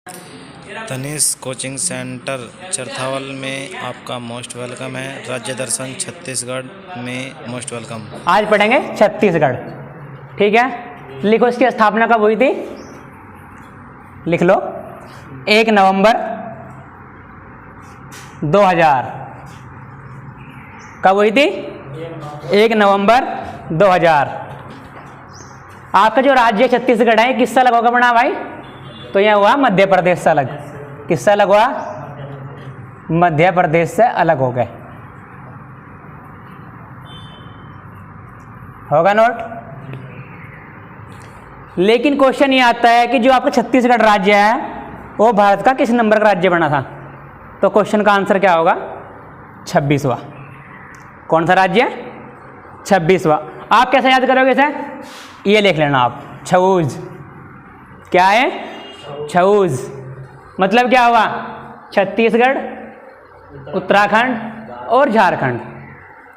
Tanish coaching centre Charthawal में आपका most welcome है। राज्य दर्शन छत्तीसगढ़ में मोस्ट वेलकम। आज पढ़ेंगे छत्तीसगढ़। ठीक है, लिखो इसकी स्थापना कब हुई थी। लिख लो 1 नवंबर 2000। कब हुई थी? 1 नवंबर 2000। आपका जो राज्य छत्तीसगढ़ है किससे अलग होगा बना भाई? तो यह हुआ मध्य प्रदेश से अलग। किससे अलग हुआ? मध्य प्रदेश से अलग हो गए। होगा नोट। लेकिन क्वेश्चन ये आता है कि जो आपका छत्तीसगढ़ राज्य है वो भारत का किस नंबर का राज्य बना था? तो क्वेश्चन का आंसर क्या होगा? 26वां। कौन सा राज्य? 26वां। आप कैसे याद करोगे इसे? ये लिख लेना आप, छऊज। क्या है? छऊज। मतलब क्या हुआ? छत्तीसगढ़, उत्तराखंड और झारखंड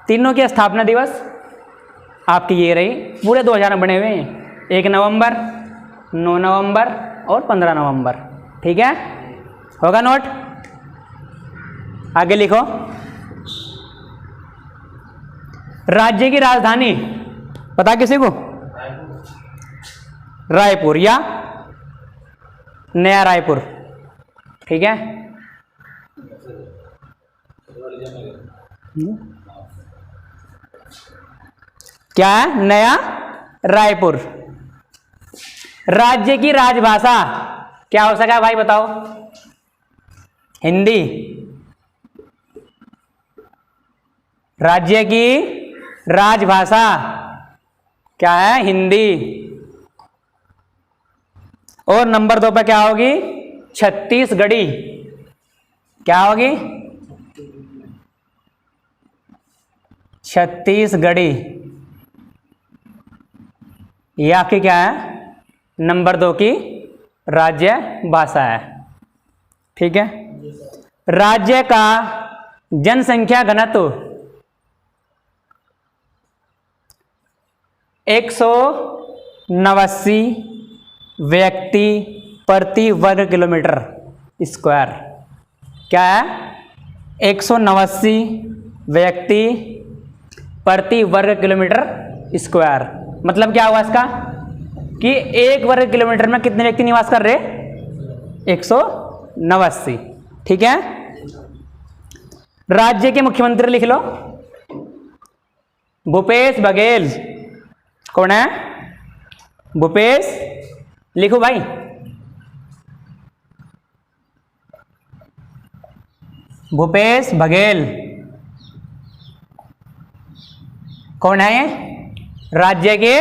तीनों की स्थापना दिवस आपकी ये रही। पूरे 2000 में बने हुए हैं। 1 नवंबर, 9 नवंबर और 15 नवंबर। ठीक है, होगा नोट। आगे लिखो। राज्य की राजधानी पता किसी को? रायपुर या नया रायपुर। ठीक है, क्या है? नया रायपुर। राज्य की राजभाषा क्या हो सका भाई बताओ? हिंदी। राज्य की राजभाषा क्या है? हिंदी। और नंबर 2 पर क्या होगी? छत्तीसगढ़ी। क्या होगी? छत्तीसगढ़ी। ये आपकी क्या है? नंबर 2 की राज्य भाषा है। ठीक है। राज्य का जनसंख्या घनत्व 189 व्यक्ति प्रति वर्ग किलोमीटर स्क्वायर। क्या है? 189 व्यक्ति प्रति वर्ग किलोमीटर स्क्वायर। मतलब क्या हुआ इसका कि 1 वर्ग किलोमीटर में कितने व्यक्ति निवास कर रहे? 189। ठीक है। राज्य के मुख्यमंत्री लिख लो। भूपेश बघेल। कौन है? भूपेश। लिखो भाई। भूपेश बघेल कौन है? ये राज्य के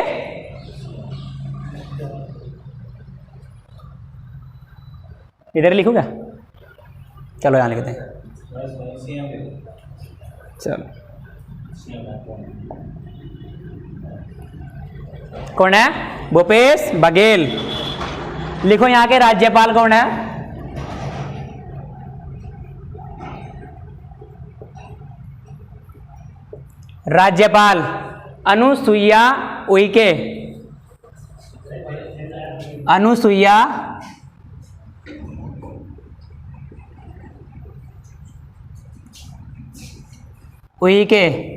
इधर लिखूंगा। चलो यहां लिखते हैं। चलो, कौन है? भूपेश बघेल। लिखो यहां के राज्यपाल कौन है? राज्यपाल अनुसुईया उइके। अनुसुईया उइके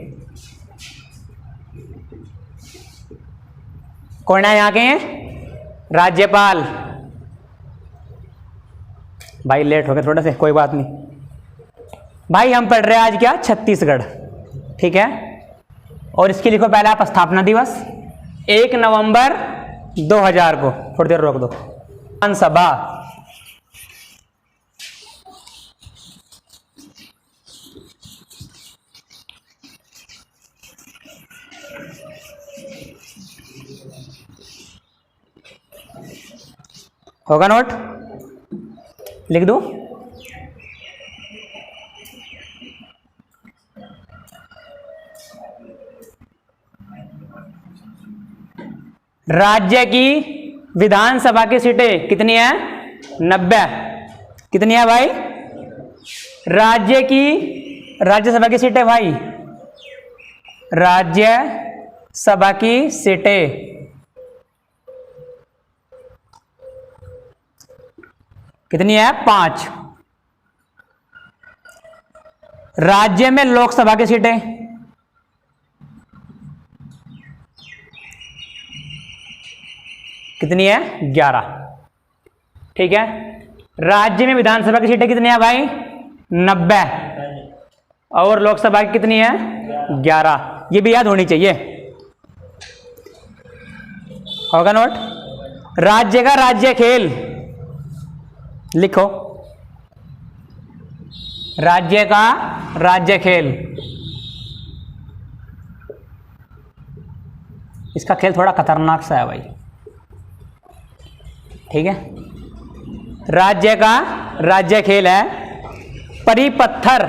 कौन है यहाँ के राज्यपाल? भाई लेट हो गया थोड़ा से, कोई बात नहीं भाई। हम पढ़ रहे हैं आज क्या? छत्तीसगढ़। ठीक है। और इसके लिखो पहले आप स्थापना दिवस 1 नवंबर 2000 को। थोड़ी देर रोक दो। विधानसभा होगा नोट। लिख दूं? राज्य की विधानसभा की सीटें कितनी है? 90। कितनी है भाई? राज्य की राज्यसभा की सीटें भाई, राज्य सभा की सीटें कितनी है? 5। राज्य में लोकसभा की सीटें कितनी है? 11। ठीक है। राज्य में विधानसभा की सीटें कितनी है भाई? 90। और लोकसभा की कितनी है? 11। ये भी याद होनी चाहिए। होगा नोट? राज्य का राज्य खेल लिखो। राज्य का राज्य खेल, इसका खेल थोड़ा खतरनाक सा है भाई। ठीक है। राज्य का राज्य खेल है परिपत्थर।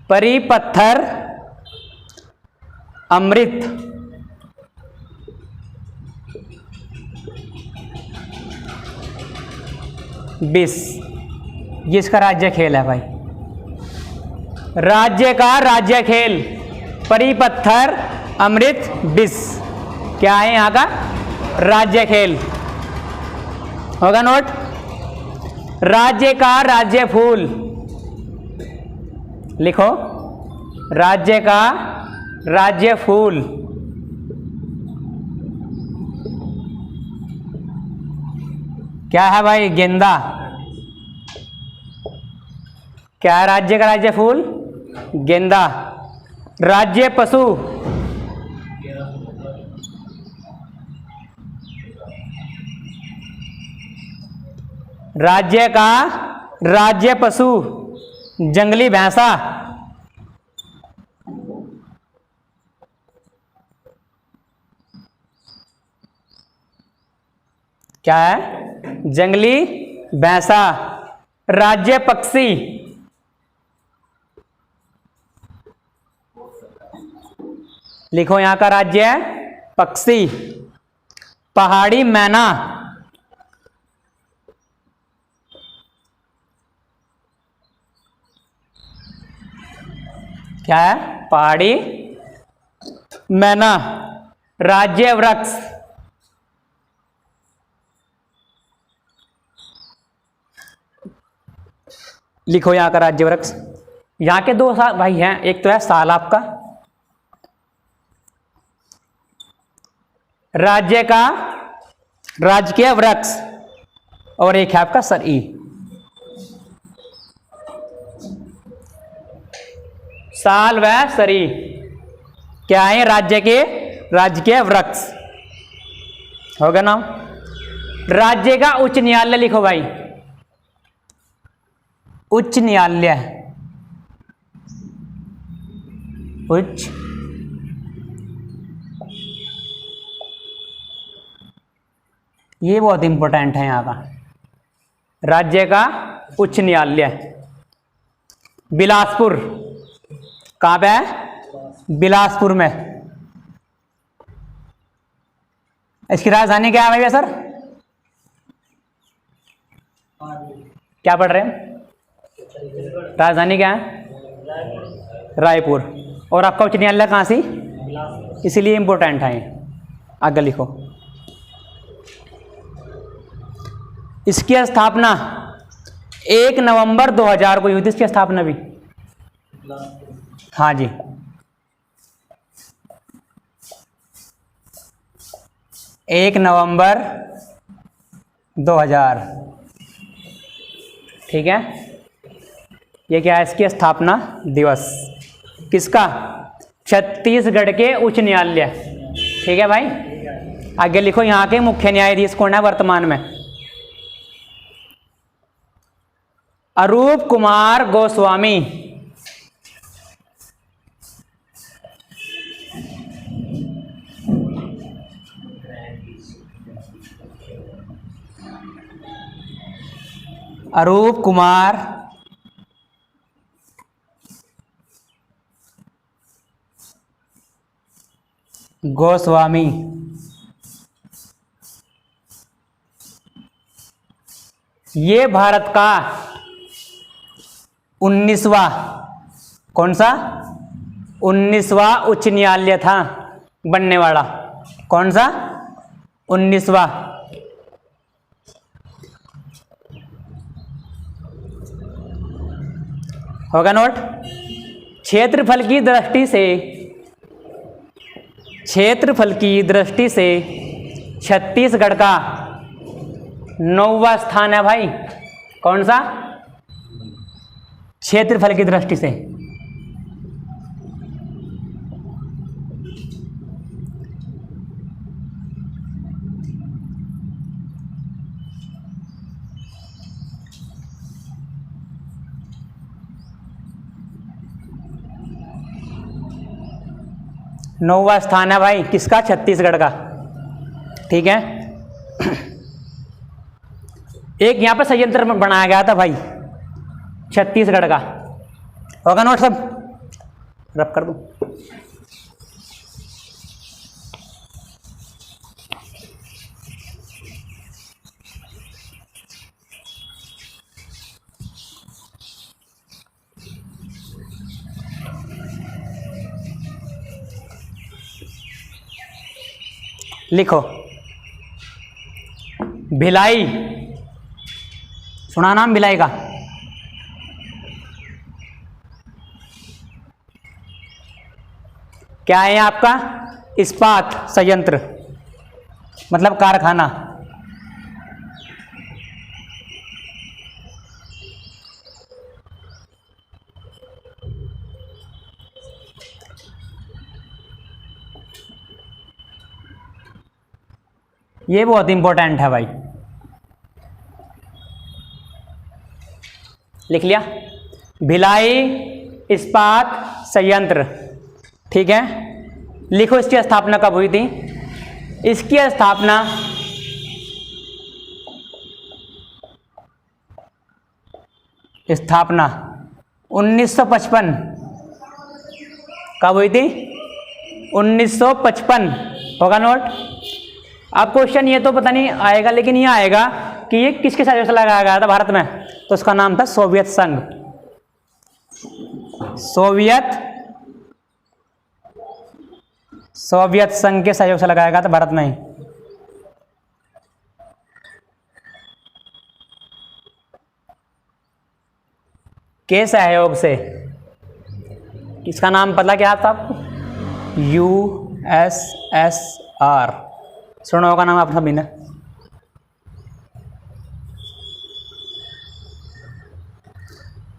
परिपत्थर अमृत, विष, ये इसका राज्य खेल है भाई। राज्य का राज्य खेल परिपत्थर अमृत विष, क्या है यहां का? राज्य खेल। होगा नोट? राज्य का राज्य फूल लिखो। राज्य का राज्य फूल, क्या है भाई? गेंदा। क्या है राज्य का राज्य फूल? गेंदा। राज्य पशु, राज्य का राज्य पशु जंगली भैंसा। क्या है? जंगली भैंसा। राज्य पक्षी, लिखो यहां का राज्य है पक्षी। पहाड़ी मैना, क्या है? पहाड़ी मैना। राज्य वृक्ष, लिखो यहां का राज्य वृक्ष। यहां के दो भाई हैं, एक तो है साल आपका, राज्य का राजकीय वृक्ष, और एक है आपका सरई। साल व सरी क्या है? राज्य के राजकीय वृक्ष। होगा ना? राज्य का उच्च न्यायालय लिखो भाई। उच्च न्यायालय, उच्च ये बहुत इंपॉर्टेंट है यहां का। राज्य का उच्च न्यायालय बिलासपुर, कहां पे है? बिलासपुर में। इसकी राजधानी क्या है भैया सर? क्या पढ़ रहे हैं? राजधानी क्या है? रायपुर। और आपका उच्च न्यायालय कहां से? इसीलिए इंपॉर्टेंट है ये। आगे लिखो। इसकी स्थापना 1 नवंबर 2000 को हुई थी। इसकी स्थापना भी, हाँ जी, 1 नवंबर 2000। ठीक है। ये क्या है? इसकी स्थापना दिवस किसका? छत्तीसगढ़ के उच्च न्यायालय। ठीक है भाई। आगे लिखो यहां के मुख्य न्यायाधीश कौन है वर्तमान में? अरूप कुमार गोस्वामी। अरूप कुमार गोस्वामी। ये भारत का 19वां, कौन सा? 19वां उच्च न्यायालय था बनने वाला? कौन सा? 19वां। होगा नोट। क्षेत्रफल की दृष्टि से, क्षेत्रफल की दृष्टि से छत्तीसगढ़ का 9वां स्थान है भाई। कौन सा? क्षेत्रफल की दृष्टि से। नौवां स्थान है भाई किसका? छत्तीसगढ़ का। ठीक है। एक यहां पर संयंत्र बनाया गया था भाई छत्तीसगढ़ का। होगा नोट सब? रब कर दूं। लिखो भिलाई। सुना नाम भिलाई का? क्या है आपका? इस्पात संयंत्र मतलब कारखाना। ये बहुत इंपॉर्टेंट है भाई। लिख लिया? भिलाई इस्पात संयंत्र। ठीक है। लिखो इसकी स्थापना कब हुई थी? इसकी स्थापना 1955 कब हुई थी? 1955। होगा नोट? अब क्वेश्चन ये तो पता नहीं आएगा, लेकिन ये आएगा कि ये किसके सहयोग से लगाया गया था भारत में? तो उसका नाम था सोवियत संघ। सोवियत संघ के सहयोग से लगाया गया था भारत में ही। के सहयोग से। इसका नाम पता क्या था आपको? USSR। सुना होगा नाम आप सभी ने।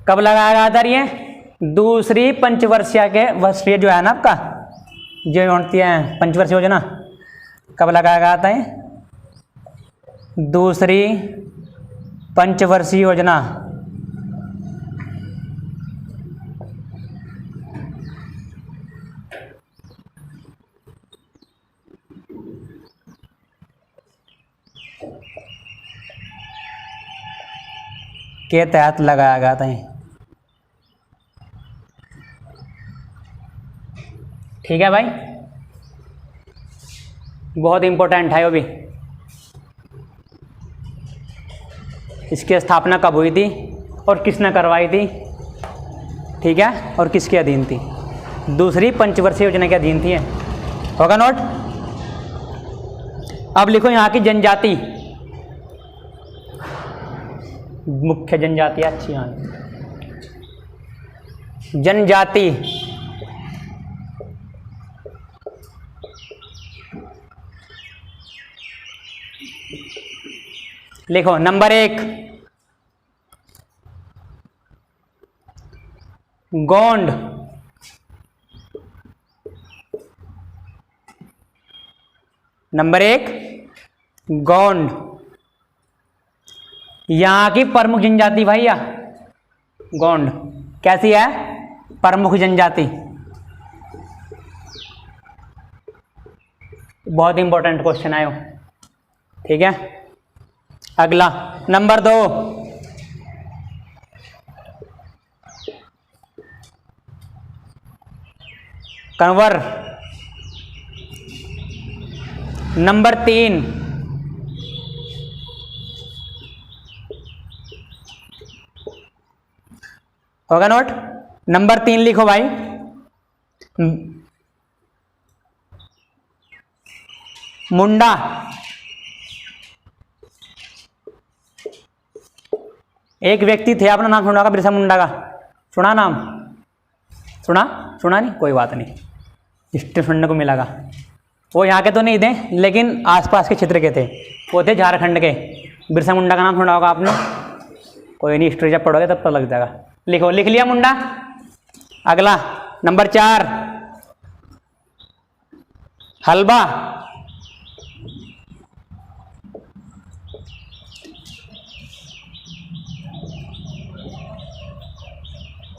कब लगाया गया था ये? दूसरी पंचवर्षीय के वर्षीय जो है ना आपका, जो होती है पंचवर्षीय योजना, कब लगाया गया था ये? दूसरी पंचवर्षीय योजना। के तहत लगाया गया था ये। ठीक है भाई, बहुत इंपॉर्टेंट है वो भी। इसकी स्थापना कब हुई थी और किसने करवाई थी? ठीक है, और किसके अधीन थी? दूसरी पंचवर्षीय योजना के अधीन थी। होगा नोट? अब लिखो यहाँ की जनजाति, मुख्य जनजाति अच्छी यहाँ जनजाति। लिखो नंबर 1 गोंड। नंबर 1 गोंड, यहां की प्रमुख जनजाति भैया गोंड। कैसी है? प्रमुख जनजाति। बहुत इंपॉर्टेंट क्वेश्चन आयो। ठीक है, अगला नंबर 2 कंवर। नंबर 3 होगा नोट? नंबर 3 लिखो भाई मुंडा, एक व्यक्ति थे, आपने नाम सुना होगा बिरसा मुंडा का, सुना नाम? सुना नहीं, कोई बात नहीं, हिस्ट्री सुनने को मिलेगा। वो यहाँ के तो नहीं थे लेकिन आसपास के क्षेत्र के थे, वो थे झारखंड के। बिरसा मुंडा का नाम सुना होगा आपने, कोई नहीं, हिस्ट्री जब पढ़ोगे तब पता लग जाएगा। लिखो, लिख लिया मुंडा। अगला नंबर 4, हलबा।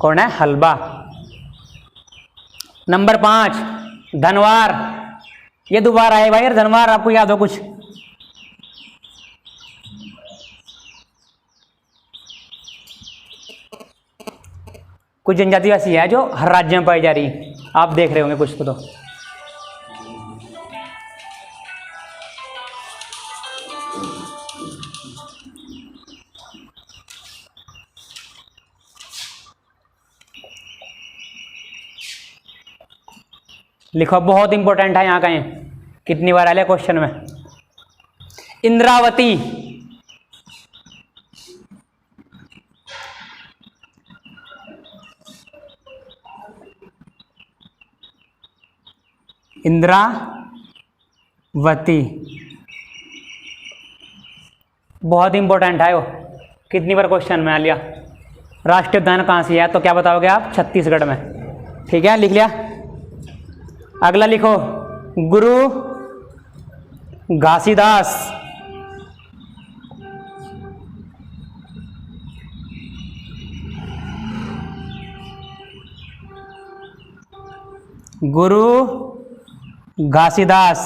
कौन है? हलबा। नंबर 5, धनवार। ये दोबारा आए भाई यार, धनवार आपको याद हो कुछ? कुछ जनजाति ऐसी है जो हर राज्य में पाई जा रही, आप देख रहे होंगे कुछ को तो। लिखो, बहुत इंपॉर्टेंट है यहाँ का, ये कितनी बार आया क्वेश्चन में। इंद्रावती। इंद्रावती बहुत इंपॉर्टेंट है वो, कितनी बार क्वेश्चन में आ लिया। राष्ट्रीय उद्यान कहाँ से है? तो क्या बताओगे आप? छत्तीसगढ़ में। ठीक है, लिख लिया। अगला लिखो, गुरु घासीदास। गुरु घासीदास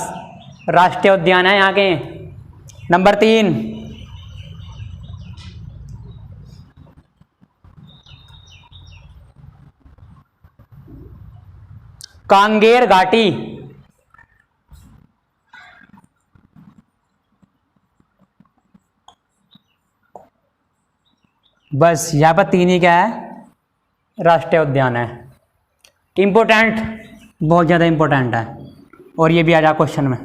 राष्ट्रीय उद्यान है यहाँ के। नंबर 3, कांगेर घाटी। बस यहाँ पर 3 ही क्या है? राष्ट्रीय उद्यान है। इंपॉर्टेंट, बहुत ज़्यादा इंपॉर्टेंट है, और ये भी आ जाए क्वेश्चन में।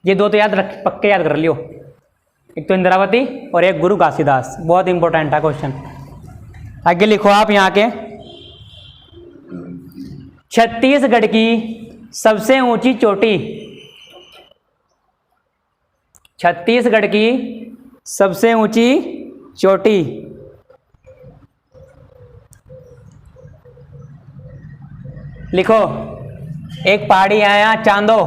ये 2 तो याद रख, पक्के याद कर लियो, एक तो इंद्रावती और एक गुरु घासीदास, बहुत इंपॉर्टेंट है क्वेश्चन। आगे लिखो आप यहाँ के, छत्तीसगढ़ की सबसे ऊंची चोटी। छत्तीसगढ़ की सबसे ऊंची चोटी। लिखो, एक पहाड़ी है यहाँ, चांदो।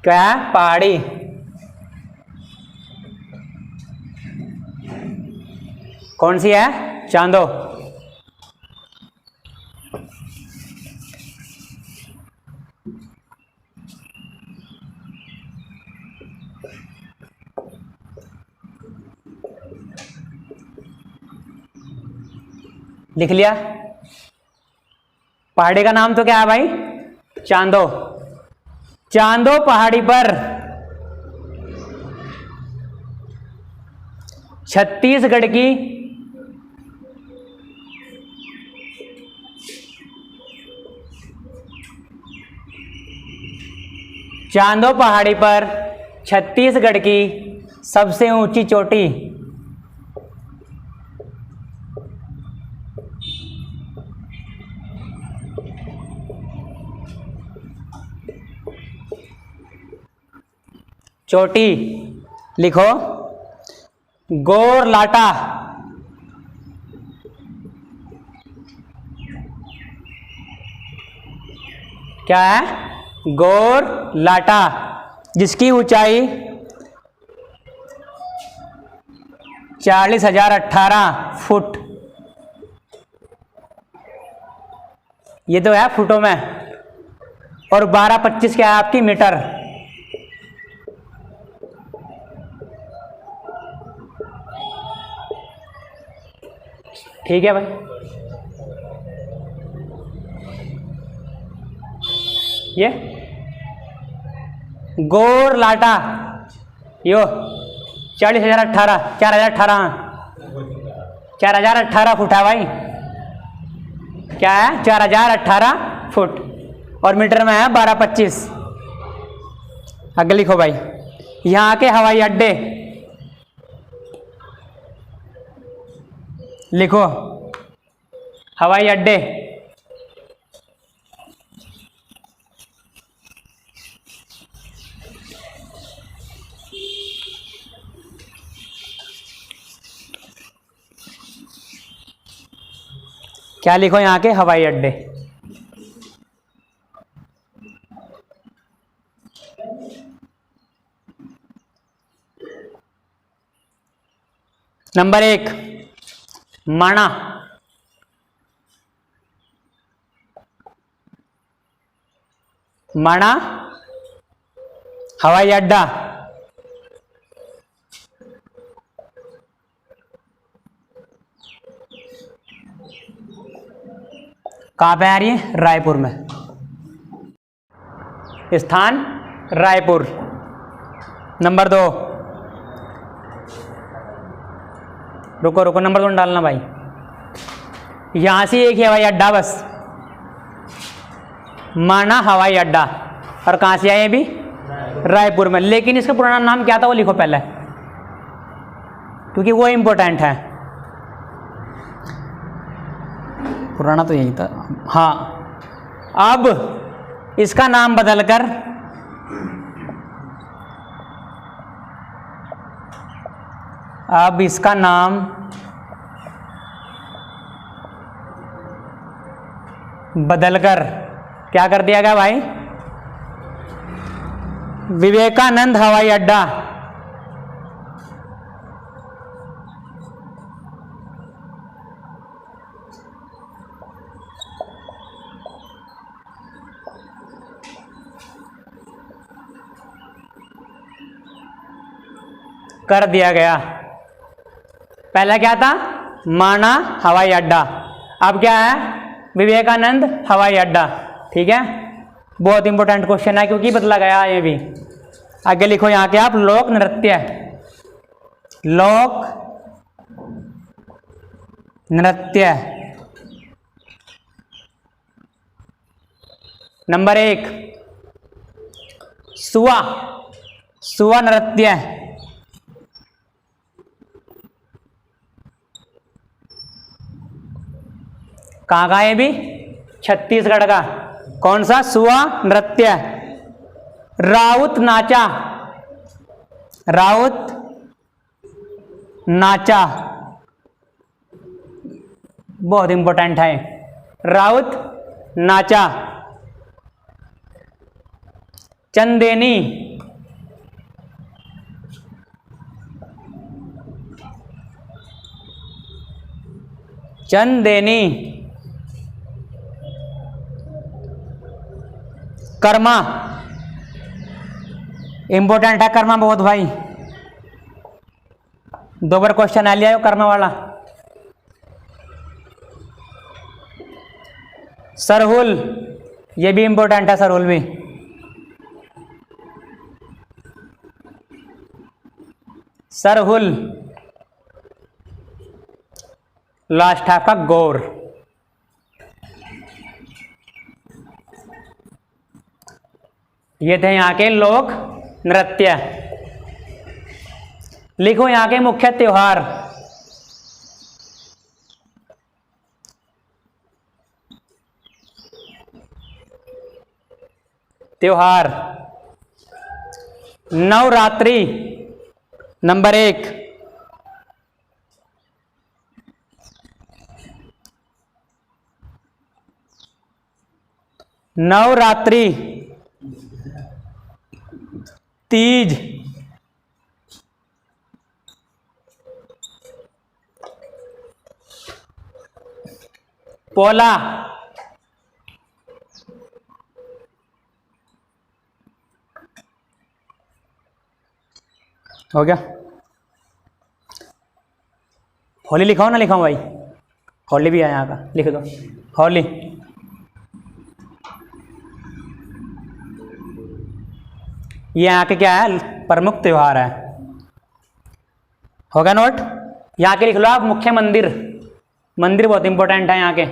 क्या है? पहाड़ी। कौन सी है? चांदो। लिख लिया। पहाड़ी का नाम तो क्या है भाई? चांदो। चांदो पहाड़ी पर छत्तीसगढ़ की चांदो पहाड़ी पर छत्तीसगढ़ की सबसे ऊंची चोटी। चोटी लिखो, गोरलाटा। क्या है? गोरलाटा, जिसकी ऊंचाई 40,018 फुट। ये तो है फुटों में, और 1225 क्या है आपकी? मीटर। ठीक है भाई, ये गोरलाटा यो 40,018, 4,018। 4018 फुट है भाई। क्या है? 4018 फुट, और मीटर में है 1225। आगे लिखो भाई, यहाँ के हवाई अड्डे लिखो। हवाई अड्डे क्या लिखो? यहाँ के हवाई अड्डे। नंबर 1 माणा, माणा हवाई अड्डा। कहाँ पे आ रही है? रायपुर में। स्थान रायपुर। नंबर 2, रुको रुको, नंबर 2 डालना भाई। यहां से एक ही हवाई अड्डा बस, माना हवाई अड्डा। और कहां से आए भी? रायपुर में। लेकिन इसका पुराना नाम क्या था वो लिखो पहले, क्योंकि वो इंपॉर्टेंट है। पुराना तो यही था। हाँ, अब इसका नाम बदलकर क्या कर दिया गया भाई? विवेकानंद हवाई अड्डा। कर दिया गया। पहला क्या था? माना हवाई अड्डा, अब क्या है? विवेकानंद हवाई अड्डा। ठीक है, बहुत इंपॉर्टेंट क्वेश्चन है क्योंकि बदला गया ये भी। आगे लिखो यहाँ के आप, लोक नृत्य। लोक नृत्य। नंबर 1 सुआ, सुआ नृत्य। कहाँ का है भी? छत्तीसगढ़ का। कौन सा? सुआ नृत्य। राउत नाचा, राउत नाचा, बहुत इंपॉर्टेंट है। राउत नाचा। चंदेनी, चंदेनी। कर्मा, इंपॉर्टेंट है कर्मा बहुत भाई, 2 बार क्वेश्चन आ लिया है कर्मा वाला। सरहुल, ये भी इंपॉर्टेंट है, सरहुल भी। सरहुल। लास्ट है आपका गौर। ये थे यहाँ के लोक नृत्य। लिखो यहाँ के मुख्य त्योहार। त्योहार। नवरात्रि नंबर 1, नवरात्रि। तीज, पोला, हो गया। होली लिखाओ ना, लिखाओ भाई, होली भी है यहाँ का, लिख दो होली। ये यहाँ के क्या है? प्रमुख त्योहार है। होगा नोट? यहाँ के लिख लो आप मुख्य मंदिर। मंदिर बहुत इंपॉर्टेंट है यहाँ के।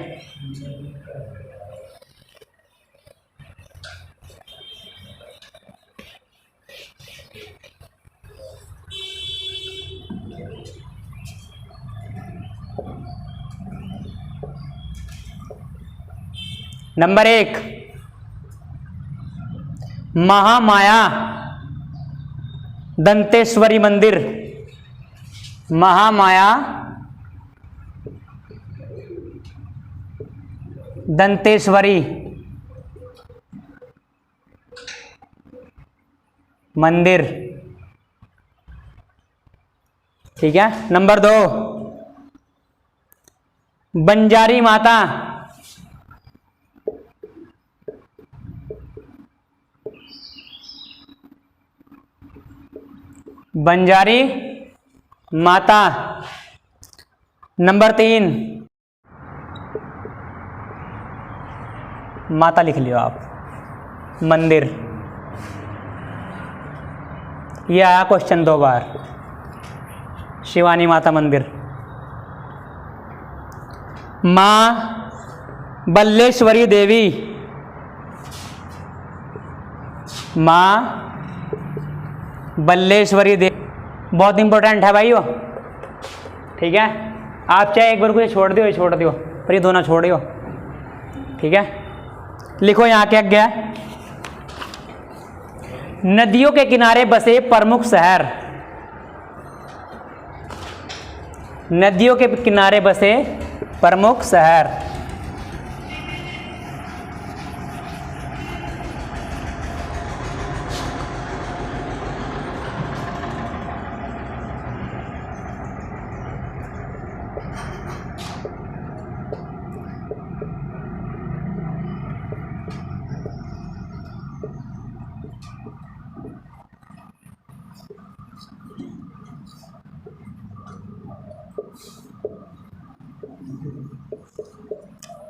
नंबर 1 महामाया दंतेश्वरी मंदिर। महामाया दंतेश्वरी मंदिर, ठीक है। नंबर 2 बंजारी माता, बंजारी माता। नंबर 3 माता लिख लियो आप, मंदिर। ये आया क्वेश्चन 2 बार, शिवानी माता मंदिर। मां बल्लेश्वरी देवी, मां बल्लेश्वरी देवी बहुत इंपॉर्टेंट है भाई वो, ठीक है। आप चाहे एक बार को ये छोड़ दियो पर ये दोनों छोड़ियो, ठीक है। लिखो यहाँ क्या गया, नदियों के किनारे बसे प्रमुख शहर। नदियों के किनारे बसे प्रमुख शहर।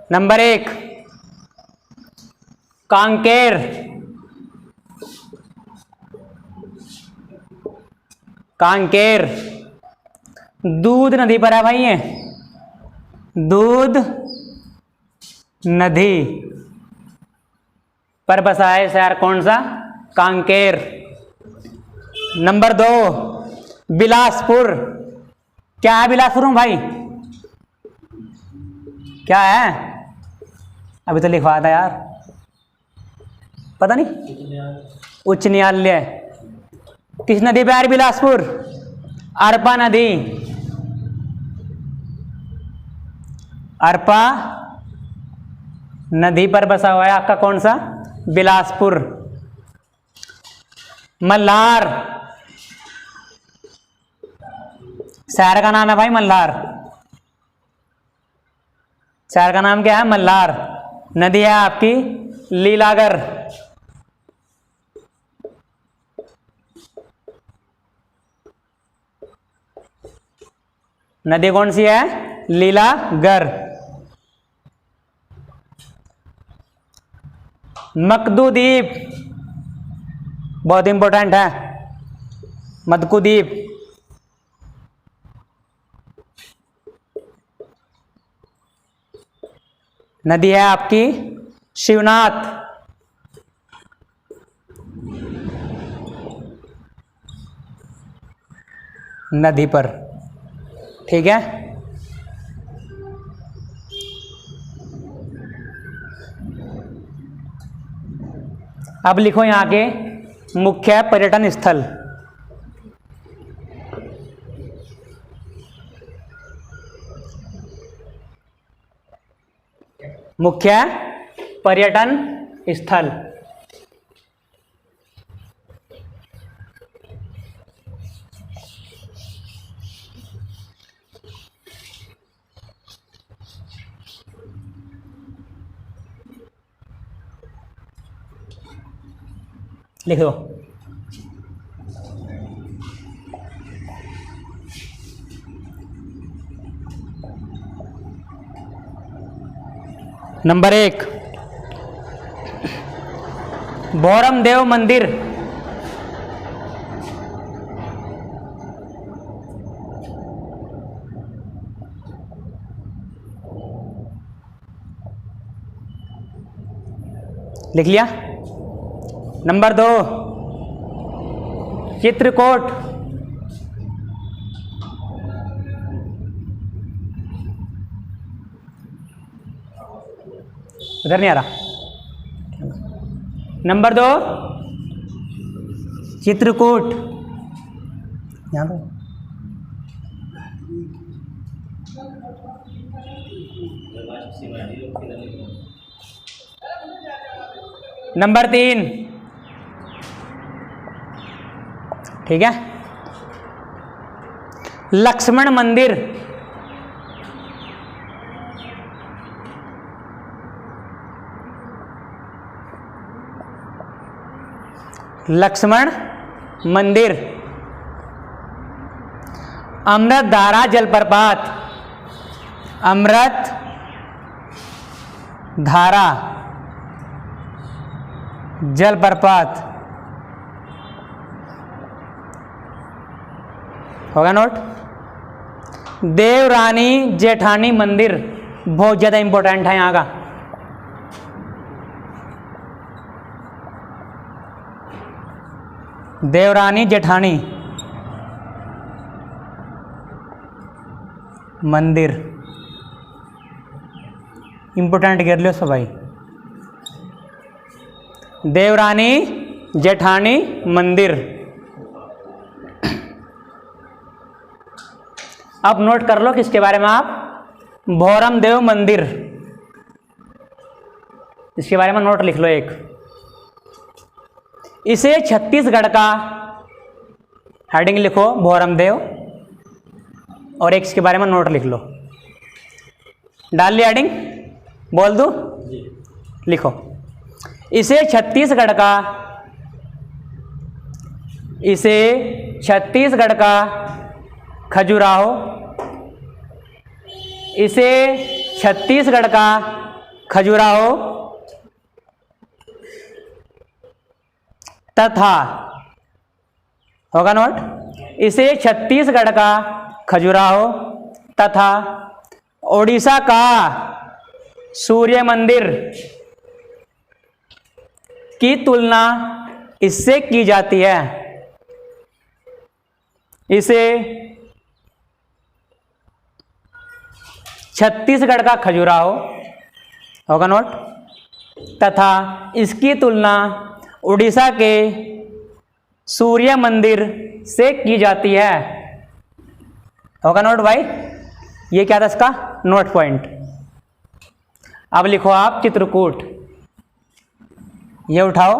नंबर 1 कांकेर, कांकेर दूध नदी पर है भाई, ये दूध नदी पर बसा है शहर कौन सा, कांकेर। नंबर 2 बिलासपुर। क्या है बिलासपुर में भाई, क्या है, अभी तो लिखवाया था यार, पता नहीं, उच्च न्यायालय। किस नदी पे यार बिलासपुर, अरपा नदी, अरपा नदी पर बसा हुआ है आपका कौन सा, बिलासपुर। मल्हार शहर का नाम है भाई, मल्हार शहर का नाम क्या है, मल्हार। नदी है आपकी लीलागर। नदी कौन सी है, लीलागर। मकदूद्वीप बहुत इंपॉर्टेंट है, मदकुद्वीप। नदी है आपकी शिवनाथ। नदी पर, ठीक है। अब लिखो यहाँ के मुख्य पर्यटन स्थल। मुख्य पर्यटन स्थल, लिख दो। नंबर 1 भौरमदेव मंदिर। लिख लिया। नंबर 2 चित्रकूट, इधर नहीं आ रहा। नंबर 2 चित्रकूट, यहाँ पे। नंबर 3 ठीक है, लक्ष्मण मंदिर, लक्ष्मण मंदिर। अमृत धारा जलप्रपात, अमृत धारा जलप्रपात, होगा नोट। देवरानी जेठानी मंदिर, बहुत ज्यादा इंपॉर्टेंट है यहाँ का। देवरानी जेठानी मंदिर इंपॉर्टेंट गिर लो सब भाई। देवरानी जेठानी मंदिर। अब नोट कर लो किसके बारे में आप, भौरम देव मंदिर, इसके बारे में नोट लिख लो एक। इसे छत्तीसगढ़ का, हेडिंग लिखो भौरम देव, और एक इसके बारे में नोट लिख लो। डाल लिया हेडिंग, बोल दूं? लिखो। इसे छत्तीसगढ़ का, इसे छत्तीसगढ़ का खजुराहो, इसे छत्तीसगढ़ का खजुराहो तथा, होगा नोट, इसे छत्तीसगढ़ का खजुराहो तथा ओडिशा का सूर्य मंदिर की तुलना इससे की जाती है। इसे छत्तीसगढ़ का खजुराहो, होगा नोट, तथा इसकी तुलना उड़ीसा के सूर्य मंदिर से की जाती है, होगा नोट भाई। ये क्या था इसका नोट पॉइंट। अब लिखो आप चित्रकूट, ये उठाओ,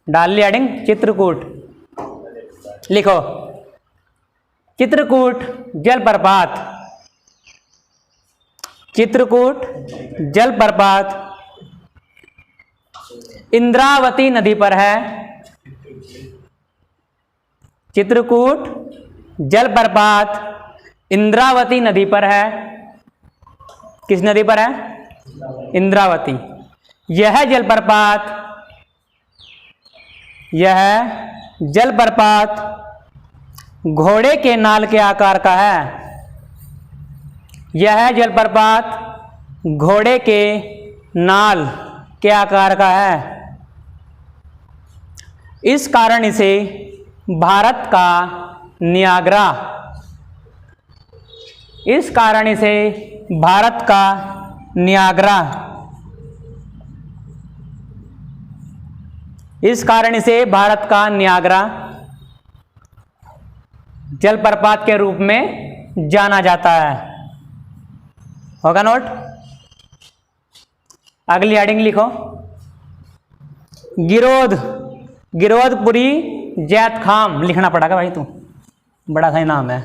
डाल लिया हेडिंग चित्रकूट। लिखो चित्रकूट जलप्रपात, चित्रकूट जलप्रपात इंद्रावती नदी पर है। चित्रकूट जलप्रपात इंद्रावती नदी पर है। किस नदी पर है? इंद्रावती। यह जलप्रपात घोड़े के नाल के आकार का है। यह जलप्रपात घोड़े के नाल के आकार का है। इस कारण इसे भारत का नियाग्रा, इस कारण इसे भारत का नियाग्रा, इस कारण इसे भारत का नियाग्रा जलप्रपात के रूप में जाना जाता है, होगा नोट। अगली हेडिंग लिखो गिरोध, गिरोधपुरी जैतखाम लिखना पड़ेगा भाई, तू बड़ा सही नाम है।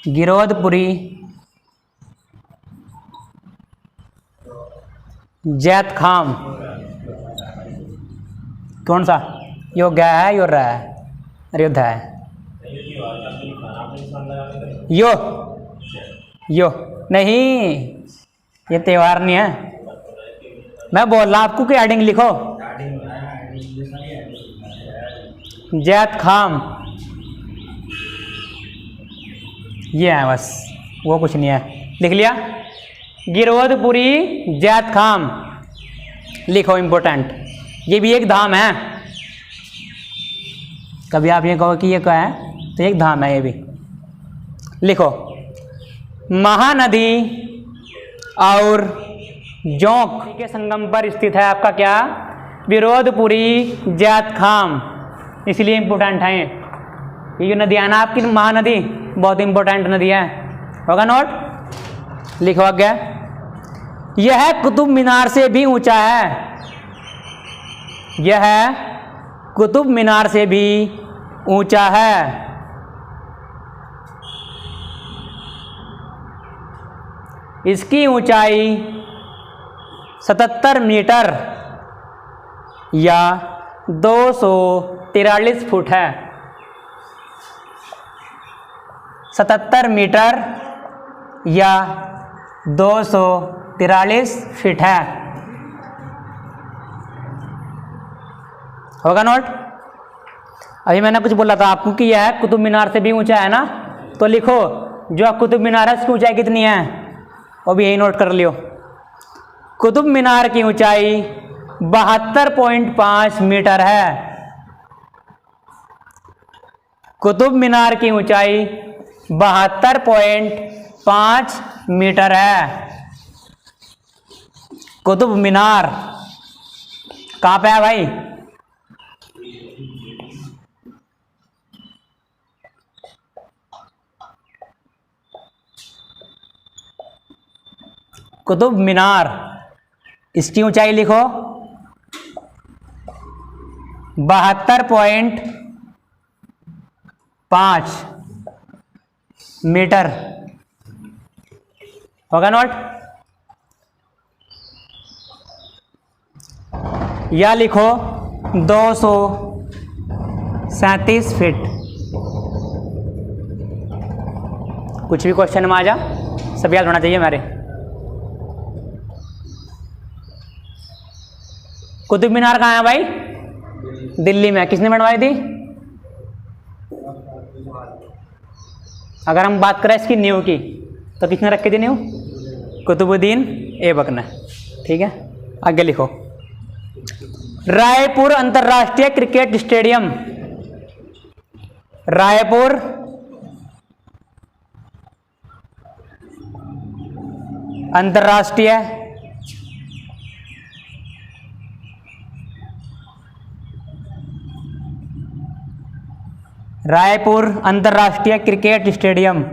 गिरोधपुरी जैतखाम कौन सा? यो ग है, यो र है, अरे युद्ध है, यो नहीं, ये त्योहार नहीं है। मैं बोल रहा आपको कि हेडिंग लिखो, जैत खाम, ये है बस, वो कुछ नहीं है। लिख लिया? गिरोधपुरी जैत खाम लिखो, इंपॉर्टेंट। ये भी एक धाम है। कभी आप ये कहो कि ये क्या है, तो एक धाम है ये भी। लिखो, महानदी और जोंक के संगम पर स्थित है आपका क्या? विरोधपुरी जैत खाम। इसलिए इंपॉर्टेंट है ये जो नदी है ना आपकी, महानदी बहुत इंपॉर्टेंट नदी है। होगा नोट? लिखो आगे। यह कुतुब मीनार से भी ऊंचा है। यह कुतुब मीनार से भी ऊंचा है। इसकी ऊंचाई 77 मीटर या 243 फुट है। 77 मीटर या 243 फीट है। होगा नोट? अभी मैंने कुछ बोला था आपको कि यह कुतुब मीनार से भी ऊंचा है ना, तो लिखो जो कुतुब मीनार है उसकी ऊंचाई कितनी है, वो भी यही नोट कर लियो। कुतुब मीनार की ऊंचाई 72.5 मीटर है। कुतुब मीनार की ऊंचाई 72.5 मीटर है। कुतुब मीनार कहाँ पे है भाई? कुतुब मीनार, इसकी ऊंचाई लिखो 72.5 मीटर। होगा नोट? या लिखो 237 फीट। कुछ भी क्वेश्चन में आ जा, सब याद होना चाहिए हमारे। कुतुब मीनार कहाँ है भाई? दिल्ली में। किसने बनवाई थी? अगर हम बात करें इसकी नींव की, तो किसने रखी थी नींव? कुतुबुद्दीन ऐबक ने। ठीक है, आगे लिखो। रायपुर अंतर्राष्ट्रीय क्रिकेट स्टेडियम। रायपुर अंतर्राष्ट्रीय रायपुर अंतर्राष्ट्रीय क्रिकेट स्टेडियम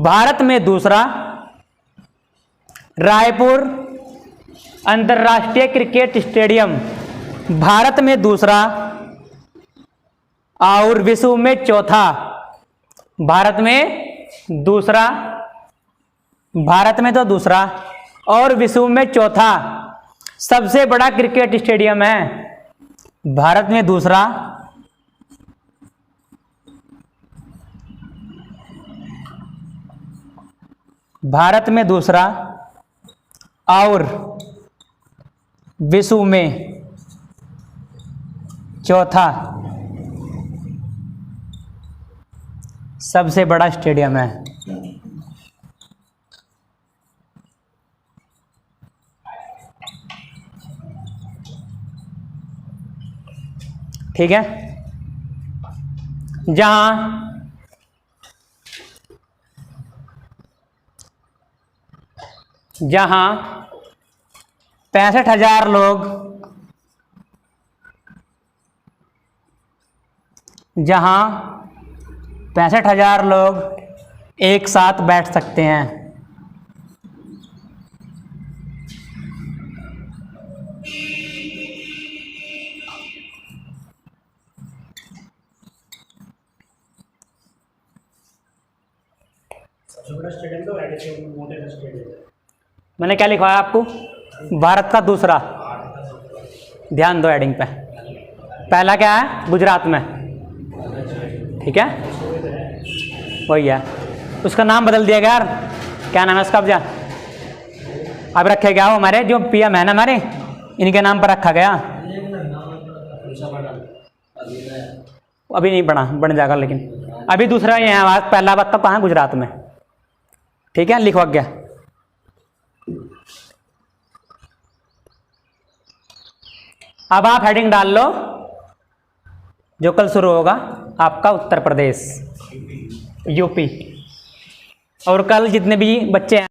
भारत में दूसरा। रायपुर अंतर्राष्ट्रीय क्रिकेट स्टेडियम भारत में दूसरा और विश्व में चौथा। भारत में दूसरा, भारत में तो दूसरा और विश्व में चौथा सबसे बड़ा क्रिकेट स्टेडियम है। भारत में दूसरा, भारत में दूसरा और विश्व में चौथा सबसे बड़ा स्टेडियम है। ठीक है, जहां 65,000 लोग, जहां 65,000 लोग एक साथ बैठ सकते हैं। सबसे बड़ा स्टेडियम तो मोटे का स्टेडियम है। मैंने क्या लिखवाया आपको? भारत का दूसरा। ध्यान दो हेडिंग पे। पहला क्या है? गुजरात में। ठीक है, वही है। उसका नाम बदल दिया गया यार, क्या नाम है उसका? अब रखे गया वो हमारे जो पीएम है ना हमारे, इनके नाम पर रखा गया। अभी नहीं बना, बन जाएगा लेकिन अभी दूसरा ये है, पहला बात तो कहाँ? गुजरात में। ठीक है, लिखवा गया। अब आप हेडिंग डाल लो, जो कल शुरू होगा आपका उत्तर प्रदेश, यूपी। और कल जितने भी बच्चे हैं